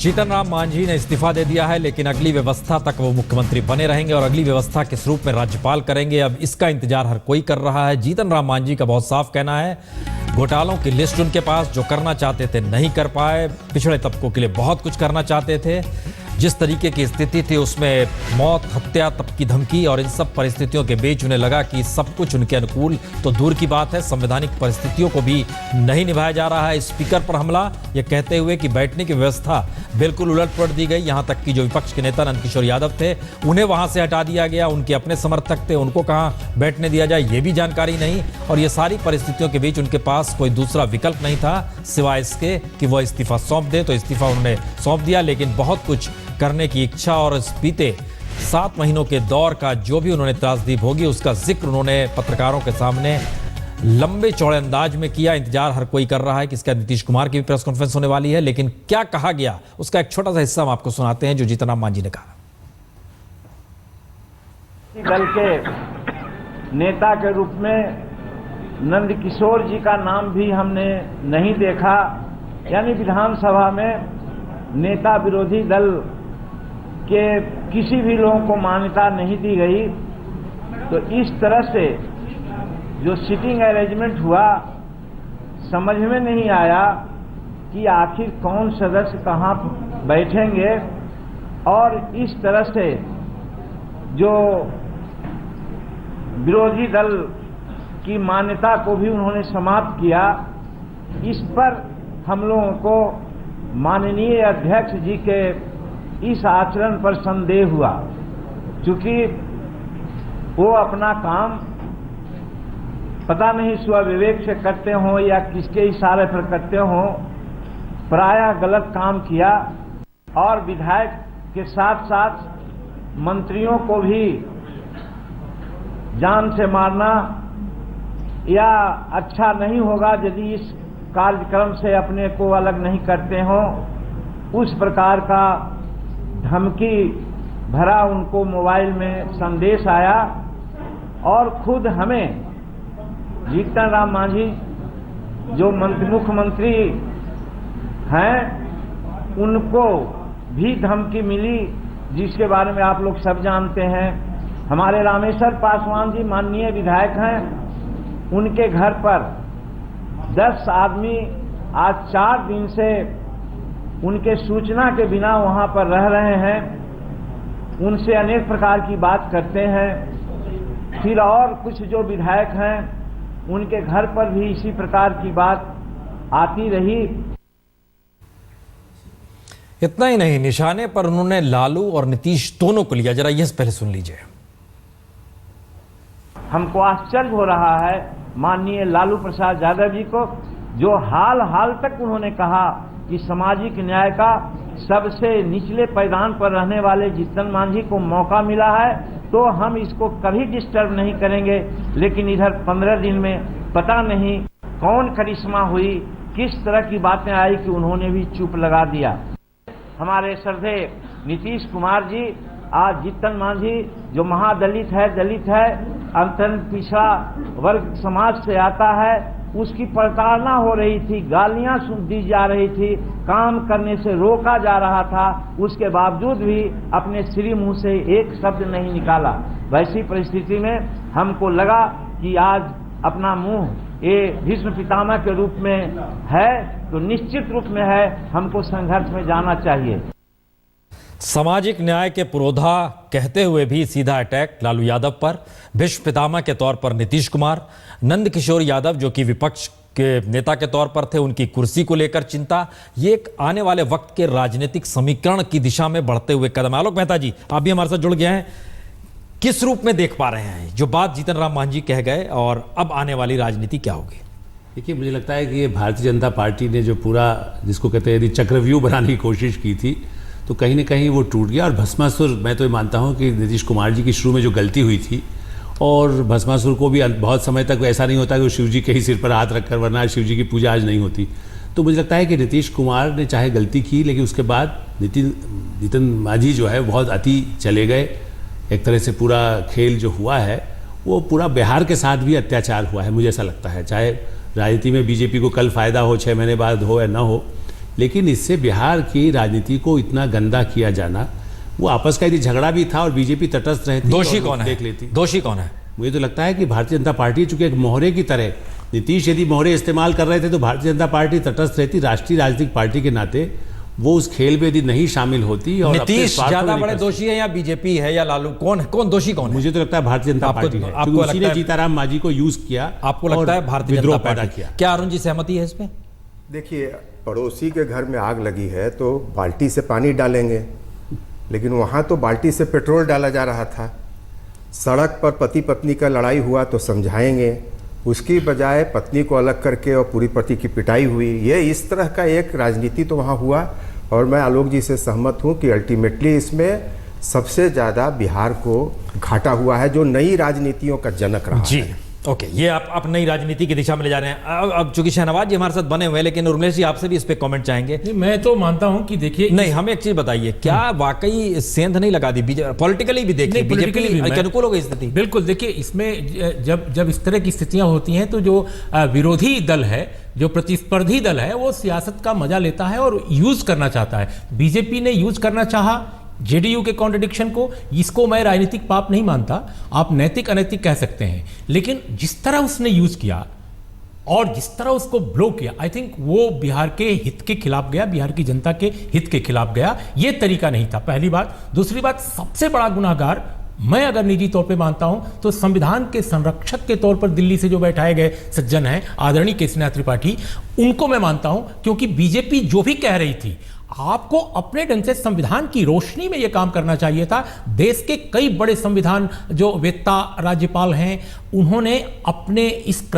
जीतन राम मांझी ने इस्तीफा दे दिया है, लेकिन अगली व्यवस्था तक वो मुख्यमंत्री बने रहेंगे और अगली व्यवस्था किस रूप में राज्यपाल करेंगे, अब इसका इंतजार हर कोई कर रहा है। जीतन राम मांझी का बहुत साफ कहना है, घोटालों की लिस्ट उनके पास, जो करना चाहते थे नहीं कर पाए, पिछड़े तबकों के लिए बहुत कुछ करना चाहते थे, जिस तरीके की स्थिति थी उसमें मौत, हत्या तक की धमकी, और इन सब परिस्थितियों के बीच उन्हें लगा कि सब कुछ उनके अनुकूल तो दूर की बात है, संवैधानिक परिस्थितियों को भी नहीं निभाया जा रहा है। स्पीकर पर हमला, यह कहते हुए कि बैठने की व्यवस्था बिल्कुल उलट-पलट दी गई। यहां तक कि जो विपक्ष के नेता नंद किशोर यादव थे उन्हें वहां से हटा दिया गया, उनके अपने समर्थक थे, उनको कहां बैठने दिया जाए ये भी जानकारी नहीं। और ये सारी परिस्थितियों के बीच उनके पास कोई दूसरा विकल्प नहीं था सिवाय इसके कि वह इस्तीफा सौंप दे, तो इस्तीफा उन्होंने सौंप दिया। लेकिन बहुत कुछ करने की इच्छा और इस बीते 7 महीनों के दौर का जो भी उन्होंने त्रासदी भोगी उसका जिक्र उन्होंने पत्रकारों के सामने लंबे चौड़े अंदाज में किया। इंतजार हर कोई कर रहा है कि इसका नीतीश कुमार की भी प्रेस कॉन्फ्रेंस होने वाली है, लेकिन क्या कहा गया उसका एक छोटा सा हिस्सा हम आपको सुनाते हैं जो जीतन राम मांझी ने कहा। दल के नेता के रूप में नंद किशोर जी का नाम भी हमने नहीं देखा, यानी विधानसभा में नेता विरोधी दल के किसी भी लोगों को मान्यता नहीं दी गई। तो इस तरह से जो सिटिंग अरेंजमेंट हुआ, समझ में नहीं आया कि आखिर कौन सदस्य कहां बैठेंगे, और इस तरह से जो विरोधी दल की मान्यता को भी उन्होंने समाप्त किया। इस पर हम लोगों को माननीय अध्यक्ष जी के इस आचरण पर संदेह हुआ, क्योंकि वो अपना काम पता नहीं स्वविवेक से करते हों या किसके इशारे पर करते हों, प्रायः गलत काम किया और विधायक के साथ साथ मंत्रियों को भी जान से मारना या अच्छा नहीं होगा यदि इस कार्यक्रम से अपने को अलग नहीं करते हों, उस प्रकार का धमकी भरा उनको मोबाइल में संदेश आया। और खुद हमें जीतन राम मांझी जो मुख्यमंत्री हैं उनको भी धमकी मिली, जिसके बारे में आप लोग सब जानते हैं। हमारे रामेश्वर पासवान जी माननीय विधायक हैं, उनके घर पर 10 आदमी आज 4 दिन से उनके सूचना के बिना वहां पर रह रहे हैं, उनसे अनेक प्रकार की बात करते हैं। फिर और कुछ जो विधायक हैं उनके घर पर भी इसी प्रकार की बात आती रही। इतना ही नहीं, निशाने पर उन्होंने लालू और नीतीश दोनों को लिया। जरा यह पहले सुन लीजिए। हमको आश्चर्य हो रहा है माननीय लालू प्रसाद यादव जी को, जो हाल तक उन्होंने कहा कि सामाजिक न्याय का सबसे निचले पैदान पर रहने वाले जीतन मांझी को मौका मिला है तो हम इसको कभी डिस्टर्ब नहीं करेंगे। लेकिन इधर 15 दिन में पता नहीं कौन करिश्मा हुई, किस तरह की बातें आई कि उन्होंने भी चुप लगा दिया। हमारे श्रद्धेय नीतीश कुमार जी, आज जीतन मांझी जो महादलित है, दलित है, अत्यंत पिछड़ा वर्ग समाज से आता है, उसकी प्रताड़ना हो रही थी, गालियां दी जा रही थी, काम करने से रोका जा रहा था, उसके बावजूद भी अपने श्री मुंह से एक शब्द नहीं निकाला। वैसी परिस्थिति में हमको लगा कि आज अपना मुंह ये भीष्म पितामह के रूप में है तो निश्चित रूप में है, हमको संघर्ष में जाना चाहिए। सामाजिक न्याय के पुरोधा कहते हुए भी सीधा अटैक लालू यादव पर, भीष्म पितामह के तौर पर नीतीश कुमार, नंद किशोर यादव जो कि विपक्ष के नेता के तौर पर थे, उनकी कुर्सी को लेकर चिंता। ये एक आने वाले वक्त के राजनीतिक समीकरण की दिशा में बढ़ते हुए कदम। आलोक मेहता जी, आप भी हमारे साथ जुड़ गए हैं, किस रूप में देख पा रहे हैं जो बात जीतन राम मांझी कह गए और अब आने वाली राजनीति क्या होगी? देखिए, मुझे लगता है कि ये भारतीय जनता पार्टी ने जो पूरा, जिसको कहते हैं यदि चक्रव्यूह बनाने की कोशिश की थी, तो कहीं ना कहीं वो टूट गया। और भस्मासुर, मैं तो ये मानता हूँ कि नीतीश कुमार जी की शुरू में जो गलती हुई थी, और भस्मासुर को भी बहुत समय तक ऐसा नहीं होता कि वो शिव जी के ही सिर पर हाथ रखकर, वरना शिव जी की पूजा आज नहीं होती। तो मुझे लगता है कि नीतीश कुमार ने चाहे गलती की, लेकिन उसके बाद जीतन मांझी जो है बहुत अति चले गए। एक तरह से पूरा खेल जो हुआ है वो पूरा बिहार के साथ भी अत्याचार हुआ है, मुझे ऐसा लगता है। चाहे राजनीति में बीजेपी को कल फायदा हो, 6 महीने बाद हो या ना हो, लेकिन इससे बिहार की राजनीति को इतना गंदा किया जाना, वो आपस का यदि झगड़ा भी था और बीजेपी तटस्थ रहती, दोषी कौन है? देख लेती। दोषी कौन है? मुझे तो लगता है कि भारतीय जनता पार्टी चूंकि एक मोहरे की तरह, नीतीश यदि मोहरे इस्तेमाल कर रहे थे तो भारतीय जनता पार्टी तटस्थ रहती, राष्ट्रीय राजनीतिक पार्टी के नाते वो उस खेल में यदि नहीं शामिल होती। और नीतीश ज्यादा बड़े दोषी है या बीजेपी है या लालू? कौन दोषी कौन है? मुझे तो लगता है भारतीय जनता पार्टी है, आपको उसी ने जीताराम मांझी को यूज किया। आपको लगता है भारतीय जनता पार्टी किया? क्या अरुण जी सहमति है इसमें? देखिए, पड़ोसी के घर में आग लगी है तो बाल्टी से पानी डालेंगे, लेकिन वहाँ तो बाल्टी से पेट्रोल डाला जा रहा था। सड़क पर पति पत्नी का लड़ाई हुआ तो समझाएंगे, उसकी बजाय पत्नी को अलग करके और पूरी पति की पिटाई हुई। ये इस तरह का एक राजनीति तो वहाँ हुआ। और मैं आलोक जी से सहमत हूँ कि अल्टीमेटली इसमें सबसे ज़्यादा बिहार को घाटा हुआ है, जो नई राजनीतियों का जनक रहा जी। है। ओके, ये आप नई राजनीति की दिशा में ले जा रहे हैं। अब चूंकि शहनवाज जी हमारे साथ बने हुए हैं, लेकिन उर्मिलेश जी आपसे भी इस पे कमेंट चाहेंगे। मैं तो मानता हूं कि देखिए, नहीं, हमें एक चीज बताइए, क्या वाकई सेंध नहीं लगा दी? पॉलिटिकली भी देखिए, बीजेपी के अनुकूल हो गई स्थिति। बिल्कुल, देखिए इसमें जब इस तरह की स्थितियां होती हैं तो जो विरोधी दल है, जो प्रतिस्पर्धी दल है, वो सियासत का मजा लेता है और यूज करना चाहता है। बीजेपी ने यूज करना चाहा जेडीयू के कॉन्ट्रडिक्शन को। इसको मैं राजनीतिक पाप नहीं मानता, आप नैतिक अनैतिक कह सकते हैं, लेकिन जिस तरह उसने यूज किया और जिस तरह उसको ब्लो किया, आई थिंक वो बिहार के हित के खिलाफ गया, बिहार की जनता के हित के खिलाफ गया। ये तरीका नहीं था, पहली बात। दूसरी बात, सबसे बड़ा गुनाहगार मैं अगर निजी तौर पे मानता हूं तो संविधान के संरक्षक के तौर पर दिल्ली से जो बैठाए गए सज्जन हैं, आदरणीय केशरीनाथ त्रिपाठी, उनको मैं मानता हूं। क्योंकि बीजेपी जो भी कह रही थी, आपको अपने ढंग से संविधान की रोशनी में यह काम करना चाहिए था। देश के कई बड़े संविधान जो वेत्ता राज्यपाल हैं, उन्होंने अपने इस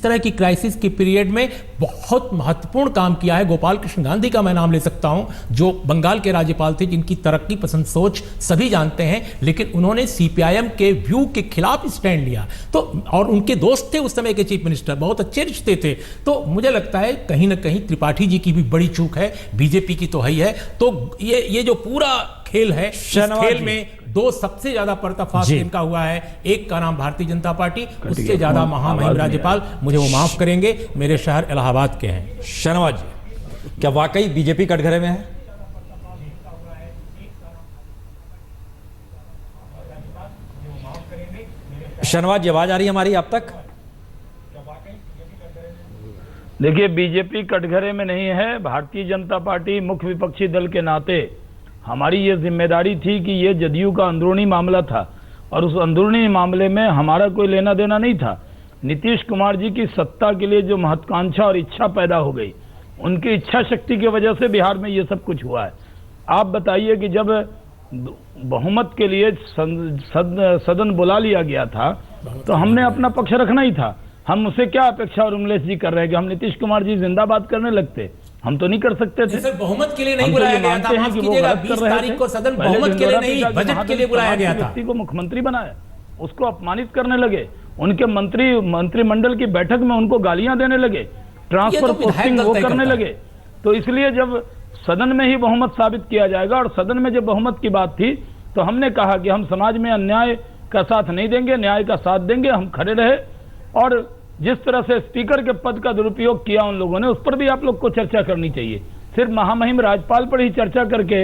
तरह की क्राइसिस के पीरियड में बहुत महत्वपूर्ण काम किया है। गोपाल कृष्ण गांधी का मैं नाम ले सकता हूं, जो बंगाल के राज्यपाल थे, जिनकी तरक्की पसंद सोच सभी जानते हैं, लेकिन उन्होंने सीपीआईएम के व्यू के खिलाफ स्टैंड लिया। तो और उनके दोस्त थे उस समय के चीफ मिनिस्टर, बहुत अच्छे रिश्ते थे। तो मुझे लगता है कहीं ना कहीं त्रिपाठी जी की भी बड़ी चूक है, बीजेपी की तो है ही है। तो ये जो पूरा खेल है, इस खेल में दो सबसे ज्यादा पर्दाफाश जिनका हुआ है, एक का नाम भारतीय जनता पार्टी, उससे ज्यादा महामहिम राज्यपाल, मुझे वो माफ करेंगे, मेरे शहर इलाहाबाद के हैं। शहनवाज जी, क्या वाकई बीजेपी कटघरे में है? शहनवाज जी, आवाज आ रही है हमारी आप तक? देखिए, बीजेपी कटघरे में नहीं है। भारतीय जनता पार्टी मुख्य विपक्षी दल के नाते हमारी ये जिम्मेदारी थी कि ये जदयू का अंदरूनी मामला था और उस अंदरूनी मामले में हमारा कोई लेना देना नहीं था। नीतीश कुमार जी की सत्ता के लिए जो महत्वाकांक्षा और इच्छा पैदा हो गई, उनकी इच्छा शक्ति की वजह से बिहार में ये सब कुछ हुआ है। आप बताइए कि जब बहुमत के लिए सदन बुला लिया गया था तो हमने अपना पक्ष रखना ही था। हम उसे क्या अपेक्षा और उमलेश जी कर रहे हैं कि हम नीतीश कुमार जी जिंदाबाद करने लगते? हम तो नहीं कर सकते थे। सर, बहुमत के लिए नहीं बुलाया गया था, माफ कीजिएगा, 20 तारीख को सदन बहुमत के लिए नहीं, बजट के लिए बुलाया गया था। व्यक्ति को मुख्यमंत्री बनाया, उसको अपमानित करने लगे, उनके मंत्रिमंडल की बैठक में उनको गालियां देने लगे, ट्रांसफर पोस्टिंग वो करने लगे। तो इसलिए जब सदन में ही बहुमत साबित किया जाएगा, और सदन में जब बहुमत की बात थी तो हमने कहा कि हम समाज में अन्याय का साथ नहीं देंगे, न्याय का साथ देंगे, हम खड़े रहे। और जिस तरह से स्पीकर के पद का दुरुपयोग किया उन लोगों ने, उस पर भी आप लोग को चर्चा करनी चाहिए। सिर्फ महामहिम राज्यपाल पर ही चर्चा करके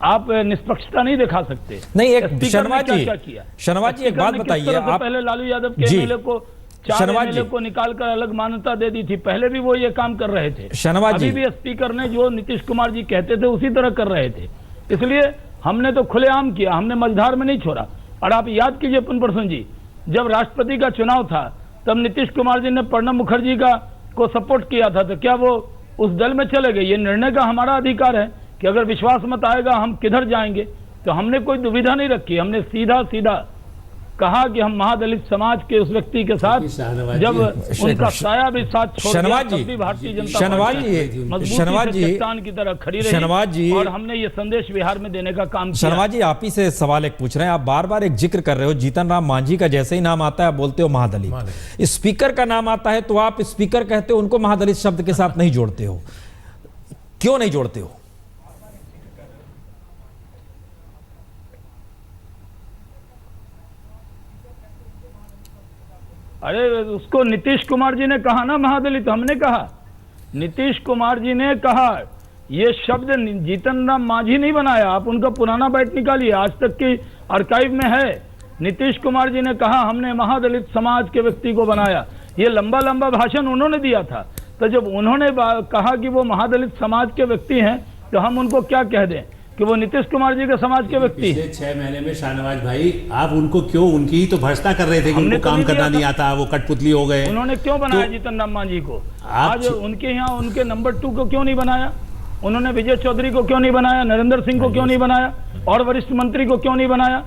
आप निष्पक्षता नहीं दिखा सकते। नहीं, एक शहनवाज जी एक बात बताइए, आप पहले लालू यादव के एमएलए को, 4 एमएलए को निकालकर अलग मान्यता दे दी थी, पहले भी वो ये काम कर रहे थे। अभी भी स्पीकर ने जो नीतीश कुमार जी कहते थे उसी तरह कर रहे थे। इसलिए हमने तो खुलेआम किया, हमने मझधार में नहीं छोड़ा। और आप याद कीजिए पुन प्रसन्न जी, जब राष्ट्रपति का चुनाव था तब नीतीश कुमार जी ने प्रणब मुखर्जी को सपोर्ट किया था, तो क्या वो उस दल में चले गए? ये निर्णय का हमारा अधिकार है कि अगर विश्वास मत आएगा हम किधर जाएंगे। तो हमने कोई दुविधा नहीं रखी, हमने सीधा कहा कि हम महादलित समाज के उस व्यक्ति के साथ, जब उनका साया भी साथ छोड़ दिया, तब भी भारतीय जनता पार्टी चट्टान की तरह खड़ी रही, और हमने ये संदेश बिहार में देने का काम किया। शहनवाज जी, आप ही से सवाल एक पूछ रहे हैं, आप बार बार एक जिक्र कर रहे हो, जीतन राम मांझी का जैसे ही नाम आता है आप बोलते हो महादलित, स्पीकर का नाम आता है तो आप स्पीकर कहते हो, उनको महादलित शब्द के साथ नहीं जोड़ते हो, क्यों नहीं जोड़ते हो? अरे उसको नीतीश कुमार जी ने कहा ना महादलित, हमने कहा, नीतीश कुमार जी ने कहा ये शब्द जीतन राम मांझी नहीं बनाया। आप उनका पुराना बाइट निकालिए, आज तक की आर्काइव में है। नीतीश कुमार जी ने कहा हमने महादलित समाज के व्यक्ति को बनाया। ये लंबा लंबा भाषण उन्होंने दिया था। तो जब उन्होंने कहा कि वो महादलित समाज के व्यक्ति हैं, तो हम उनको क्या कह दें कि वो नीतीश कुमार जी के समाज के व्यक्ति हैं? 6 महीने में शाहनवाज भाई आप उनको क्यों, उनकी ही तो भर्सना कर रहे थे कि उनको काम करना नहीं आता, वो कठपुतली हो गए। उन्होंने क्यों बनाया जीतन राम मांझी को? आज उनके यहाँ उनके नंबर 2 को क्यों नहीं बनाया? उन्होंने विजय चौधरी को क्यों नहीं बनाया? नरेंद्र सिंह को क्यों नहीं बनाया? और वरिष्ठ मंत्री को क्यों नहीं बनाया?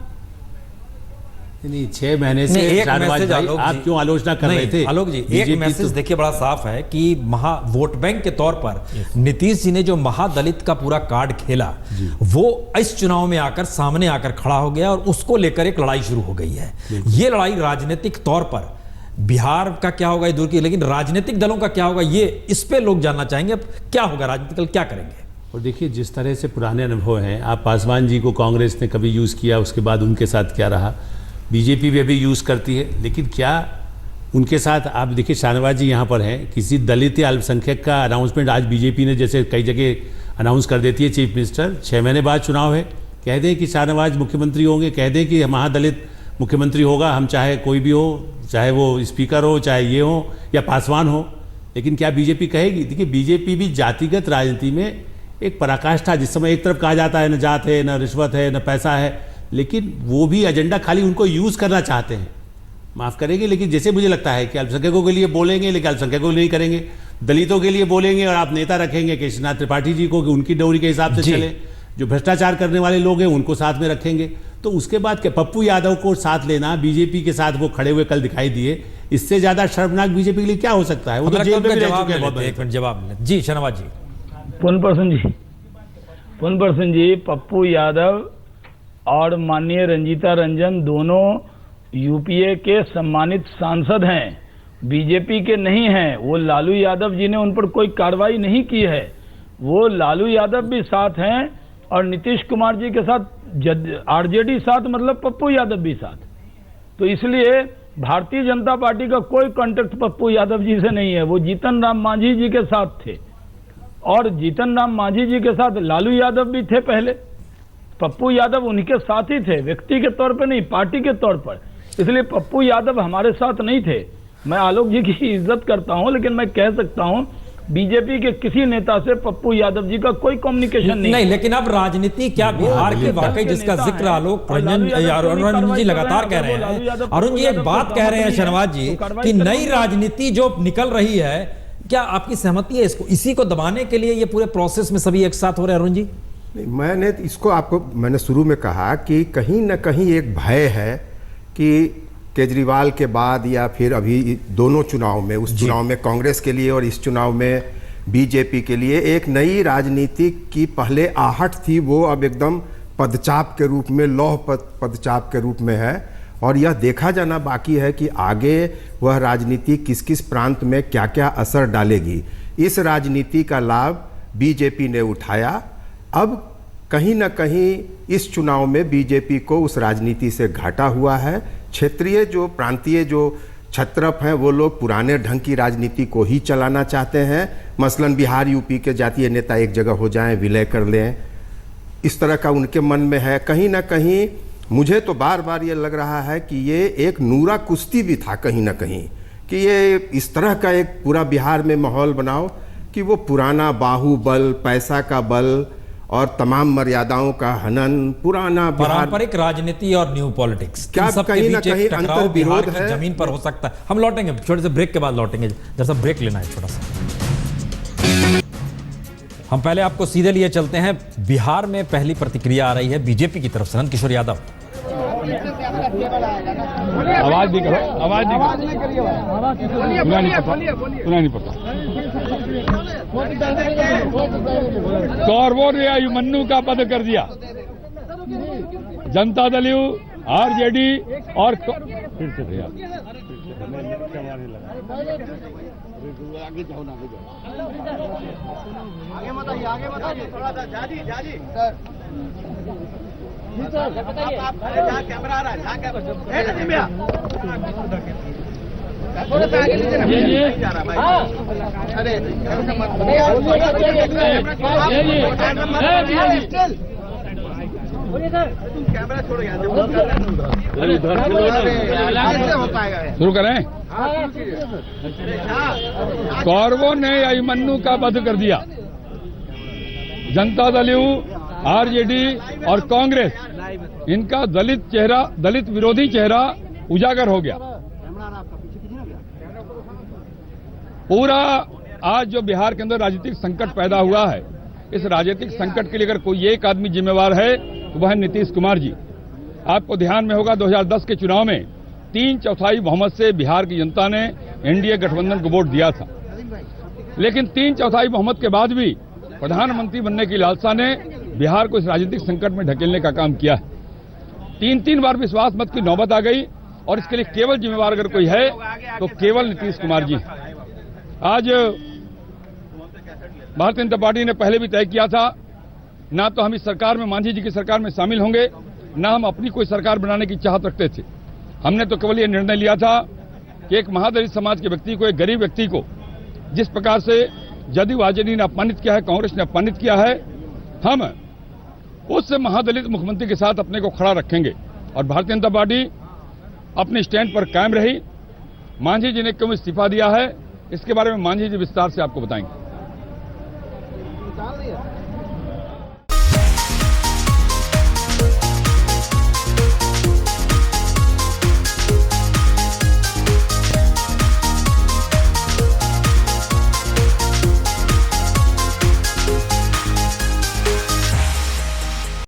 नहीं, 6 महीने से शाहनवाज भाई आप क्यों आलोचना कर रहे थे? आलोक जी, एक मैसेज देखिए बड़ा साफ है कि वोट बैंक के तौर पर नीतीश जी ने जो महादलित का पूरा कार्ड खेला, वो इस चुनाव में आकर सामने आकर खड़ा हो गया और उसको लेकर एक लड़ाई शुरू हो गई है। ये लड़ाई राजनीतिक तौर पर बिहार का क्या होगा ये दूर की, लेकिन राजनीतिक दलों का क्या होगा ये इस पे लोग जानना चाहेंगे। क्या होगा, राजनीतिक दल क्या करेंगे? और देखिए जिस तरह से पुराने अनुभव हैं, आप पासवान जी को कांग्रेस ने कभी यूज़ किया, उसके बाद उनके साथ क्या रहा, बीजेपी भी अभी यूज़ करती है, लेकिन क्या उनके साथ आप देखिए शाहनवाज जी यहाँ पर हैं, किसी दलित या अल्पसंख्यक का अनाउंसमेंट आज बीजेपी ने जैसे कई जगह अनाउंस कर देती है चीफ मिनिस्टर, 6 महीने बाद चुनाव है, कह दें कि शाहनवाज मुख्यमंत्री होंगे, कह दें कि महादलित मुख्यमंत्री होगा, हम चाहे कोई भी हो, चाहे वो स्पीकर हो, चाहे ये हो या पासवान हो, लेकिन क्या बीजेपी कहेगी? देखिए बीजेपी भी जातिगत राजनीति में एक पराकाष्ठा, जिस समय एक तरफ कहा जाता है न जात है, न रिश्वत है, न पैसा है, लेकिन वो भी एजेंडा खाली उनको यूज़ करना चाहते हैं। माफ़ करेंगे, लेकिन जैसे मुझे लगता है कि अल्पसंख्यकों के लिए बोलेंगे लेकिन अल्पसंख्यकों के लिए नहीं करेंगे, दलितों के लिए बोलेंगे और आप नेता रखेंगे केशवनाथ त्रिपाठी जी को कि उनकी डोरी के हिसाब से चले, जो भ्रष्टाचार करने वाले लोग हैं उनको साथ में रखेंगे। तो उसके बाद क्या पप्पू यादव को साथ लेना, बीजेपी के साथ वो खड़े हुए कल दिखाई दिए, इससे ज़्यादा शर्मनाक बीजेपी के लिए क्या हो सकता है? वो तो जेल में भी रह चुके हैं। एक मिनट जवाब जी शाहनवाज जी। पुन प्रसन्न जी, पप्पू यादव और माननीय रंजीता रंजन दोनों यूपीए के सम्मानित सांसद हैं, बीजेपी के नहीं हैं। वो लालू यादव जी ने उन पर कोई कार्रवाई नहीं की है। वो लालू यादव भी साथ हैं और नीतीश कुमार जी के साथ आरजेडी साथ, मतलब पप्पू यादव भी साथ। तो इसलिए भारतीय जनता पार्टी का कोई कॉन्टेक्ट पप्पू यादव जी से नहीं है। वो जीतन राम मांझी जी के साथ थे और जीतन राम मांझी जी के साथ लालू यादव भी थे पहले। पप्पू यादव उनके साथ ही थे, व्यक्ति के तौर पर नहीं, पार्टी के तौर पर। इसलिए पप्पू यादव हमारे साथ नहीं थे। मैं आलोक जी की इज्जत करता हूं, लेकिन मैं कह सकता हूं बीजेपी के किसी नेता से पप्पू यादव जी का कोई कम्युनिकेशन नहीं। लेकिन अब राजनीति क्या बिहार की वाकई जिसका जिक्र आलोक रंजन जी लगातार कह रहे हैं, अरुण जी एक बात कह रहे हैं शाहनवाज जी कि नई राजनीति जो निकल रही है, क्या आपकी सहमति है इसको, इसी को दबाने के लिए ये पूरे प्रोसेस में सभी एक साथ हो रहे हैं? अरुण जी, मैंने इसको आपको मैंने शुरू में कहा कि कहीं ना कहीं एक भय है कि केजरीवाल के बाद या फिर अभी दोनों चुनाव में, उस चुनाव में कांग्रेस के लिए और इस चुनाव में बीजेपी के लिए एक नई राजनीति की पहले आहट थी, वो अब एकदम पदचाप के रूप में, लौह पदचाप के रूप में है। और यह देखा जाना बाकी है कि आगे वह राजनीति किस किस प्रांत में क्या क्या असर डालेगी। इस राजनीति का लाभ बीजेपी ने उठाया। अब कहीं ना कहीं इस चुनाव में बीजेपी को उस राजनीति से घाटा हुआ है। क्षेत्रीय जो प्रांतीय जो छत्रप हैं वो लोग पुराने ढंग की राजनीति को ही चलाना चाहते हैं। मसलन बिहार यूपी के जातीय नेता एक जगह हो जाएं, विलय कर लें, इस तरह का उनके मन में है। कहीं ना कहीं मुझे तो बार बार ये लग रहा है कि ये एक नूरा कुश्ती भी था कहीं ना कहीं, कि ये इस तरह का एक पूरा बिहार में माहौल बनाओ कि वो पुराना बाहुबल, पैसा का बल और तमाम मर्यादाओं का हनन, पुराना पारंपरिक राजनीति और न्यू पॉलिटिक्स, क्या कहीं ना कहीं अंतर विरोध है, जमीन पर हो सकता है। हम लौटेंगे छोटे से ब्रेक के बाद, लौटेंगे जैसा ब्रेक लेना है छोटा सा। हम पहले आपको सीधे लिए चलते हैं, बिहार में पहली प्रतिक्रिया आ रही है बीजेपी की तरफ से। नंद किशोर यादव, आवाज नहीं करो, आवाज नहीं करो, सुना नहीं पता। कौरवों ने अभिमन्यु का पद कर दिया, जनता दल यू, आरजेडी और फिर से भैया आगे जाओ ना, आगे बताइए थोड़ा सा जाजी कैमरा आ रहा है, शुरू करें। कौरवों ने अभिमन्यु का वध कर दिया। जनता दल यू, आरजेडी और कांग्रेस, इनका दलित विरोधी चेहरा उजागर हो गया। पूरा आज जो बिहार के अंदर राजनीतिक संकट पैदा हुआ है, इस राजनीतिक संकट के लिए अगर कोई एक आदमी जिम्मेवार है तो वह है नीतीश कुमार जी। आपको ध्यान में होगा 2010 के चुनाव में 3/4 बहुमत से बिहार की जनता ने एनडीए गठबंधन को वोट दिया था, लेकिन 3/4 बहुमत के बाद भी प्रधानमंत्री बनने की लालसा ने बिहार को इस राजनीतिक संकट में ढकेलने का काम किया है। 3 बार विश्वास मत की नौबत आ गई और इसके लिए केवल जिम्मेवार अगर कोई है तो केवल नीतीश कुमार जी। आज भारतीय जनता पार्टी ने पहले भी तय किया था, ना तो हम इस सरकार में, मांझी जी की सरकार में शामिल होंगे, ना हम अपनी कोई सरकार बनाने की चाहत रखते थे। हमने तो केवल ये निर्णय लिया था कि एक महादलित समाज के व्यक्ति को, एक गरीब व्यक्ति को जिस प्रकार से जदयू आरजेडी ने अपमानित किया है, कांग्रेस ने अपमानित किया है, हम उस महादलित मुख्यमंत्री के साथ अपने को खड़ा रखेंगे। और भारतीय जनता पार्टी अपने स्टैंड पर कायम रही। मांझी जी ने क्यों इस्तीफा दिया है, इसके बारे में मांझी जी विस्तार से आपको बताएंगे।